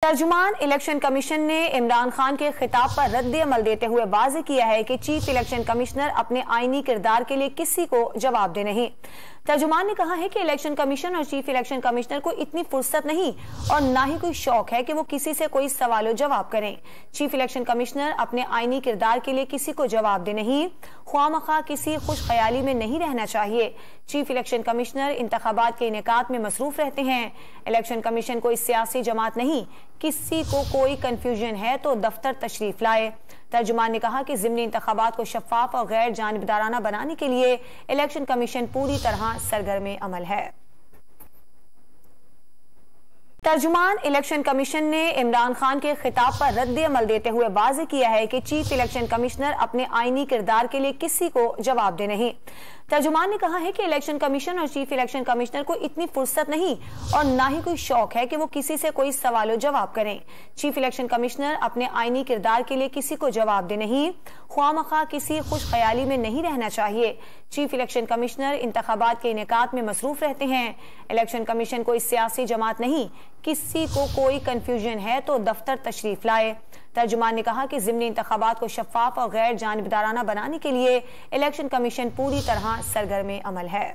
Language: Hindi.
तर्जुमान इलेक्शन कमीशन ने इमरान खान के खिताब पर रद्द-ए-अमल देते हुए वाज़ेह किया है कि चीफ इलेक्शन कमिश्नर अपने आईनी किरदार के लिए किसी को जवाबदेह नहीं। तर्जुमान ने कहा है कि इलेक्शन कमीशन और चीफ इलेक्शन कमिश्नर को इतनी फुर्सत नहीं और ना ही कोई शौक है कि वो किसी से कोई सवाल जवाब करें। चीफ इलेक्शन कमिश्नर अपने आईनी किरदार के लिए किसी को जवाबदेह नहीं, ख्वामखा किसी खुश ख्याली में नहीं रहना चाहिए। चीफ इलेक्शन कमिश्नर इंतखाबात के इनेकात में मसरूफ रहते हैं। इलेक्शन कमीशन कोई सियासी जमात नहीं, किसी को कोई कंफ्यूजन है तो दफ्तर तशरीफ लाए। तर्जुमान ने कहा कि ज़िमनी इंतखाबात को शफाफ और गैर जानिबदाराना बनाने के लिए इलेक्शन कमीशन पूरी तरह सरगर्म अमल है। तर्जुमान इलेक्शन कमीशन ने इमरान खान के खिताब पर रद्द-ए-अमल देते हुए वाज़ेह किया है कि चीफ इलेक्शन कमिश्नर अपने आईनी किरदार के लिए किसी को जवाबदेह नहीं। तर्जुमान ने कहा है कि इलेक्शन कमीशन और चीफ इलेक्शन कमिश्नर को इतनी फुर्सत नहीं और ना ही कोई शौक है कि वो किसी से कोई सवाल जवाब करें। चीफ इलेक्शन कमिश्नर अपने आईनी किरदार के लिए किसी को जवाबदेह नहीं, ख्वामखा किसी खुश ख्याली में नहीं रहना चाहिए। चीफ इलेक्शन कमिश्नर इंतखाबात के इनेकात में मसरूफ रहते हैं। इलेक्शन कमीशन कोई सियासी जमात नहीं, किसी को कोई कंफ्यूजन है तो दफ्तर तशरीफ लाए। तर्जुमान ने कहा कि ज़िमनी इंतखाबात को शफाफ और गैर जानिबदाराना बनाने के लिए इलेक्शन कमीशन पूरी तरह सरगर्म अमल है।